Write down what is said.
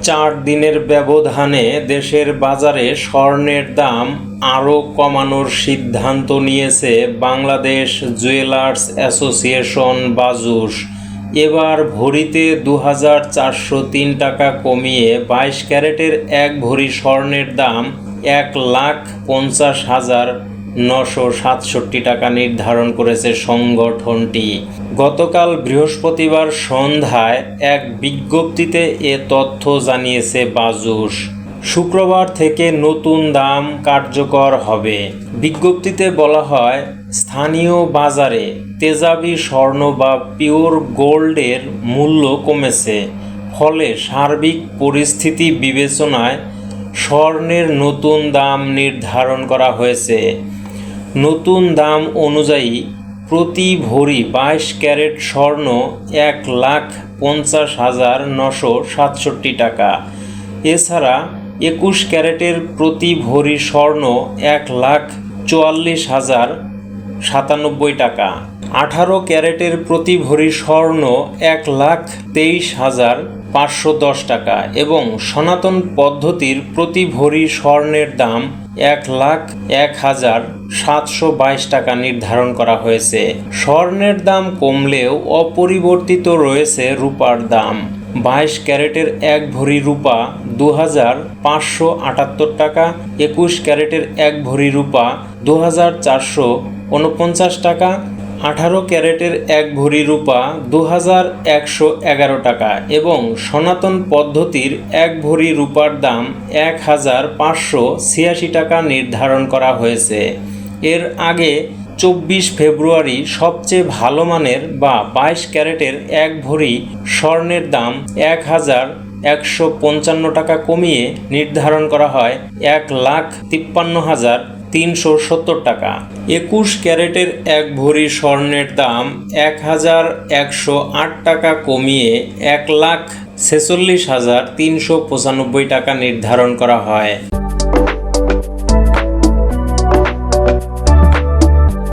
4 দিনের ব্যবধানে দেশের বাজারে স্বর্ণের দাম আরও কমানোর সিদ্ধান্ত নিয়েছে বাংলাদেশ জুয়েলার্স অ্যাসোসিয়েশন বাজুস। এবার ভরিতে ২,৪০৩ টাকা কমিয়ে ২২ ক্যারেটের ১ ভরি স্বর্ণের দাম ১,৫০,৯৬৭ টাকা নির্ধারণ করেছে সংগঠনটি। গতকাল বৃহস্পতিবার সন্ধ্যায় এক বিজ্ঞপ্তিতে এ তথ্য জানিয়েছে বাজুস। শুক্রবার থেকে নতুন দাম কার্যকর হবে। বিজ্ঞপ্তিতে বলা হয়, স্থানীয় বাজারে তেজাবি স্বর্ণ বা পিওর গোল্ডের মূল্য কমেছে, ফলে সার্বিক পরিস্থিতি বিবেচনায় স্বর্ণের নতুন দাম নির্ধারণ করা হয়েছে। নতুন দাম অনুযায়ী প্রতি ভরি ২২ ক্যারেট স্বর্ণ ১,৫০,৯৬৭ টাকা। এছাড়া ২১ ক্যারেটের প্রতি ভরি স্বর্ণ ১,৪৪,০৯৭ টাকা। ১৮ ক্যারেটের প্রতি ভরি স্বর্ণ ১,২৩,৫১০ টাকা এবং সনাতন পদ্ধতির প্রতি ভরি স্বর্ণের দাম ১,০১,৭২২ টাকা নির্ধারণ করা হয়েছে। স্বর্ণের দাম কমলেও অপরিবর্তিত রয়েছে রূপার দাম। ২২ ক্যারেটের ১ ভরি রূপা ২,৫৭৮ টাকা, ২১ ক্যারেটের ১ ভরি রূপা ২,৪৪৯ টাকা, ১৮ ক্যারেটের ১ ভরি রূপা ২,১১১ টাকা এবং সনাতন পদ্ধতির ১ ভরি রূপার দাম ১,৫৮৬ টাকা নির্ধারণ করা হয়েছে। এর আগে ২৪ ফেব্রুয়ারি সবচেয়ে ভালো মানের বা ২২ ক্যারেটের ১ ভরি স্বর্ণের দাম ১,১৫৫ টাকা কমিয়ে নির্ধারণ করা হয় ১,৫৩,৩৭০ টাকা। ২১ ক্যারেটের ১ ভরি স্বর্ণের দাম ১,১০৮ টাকা কমিয়ে ১,৪৬,৩৯৫ টাকা নির্ধারণ করা হয়।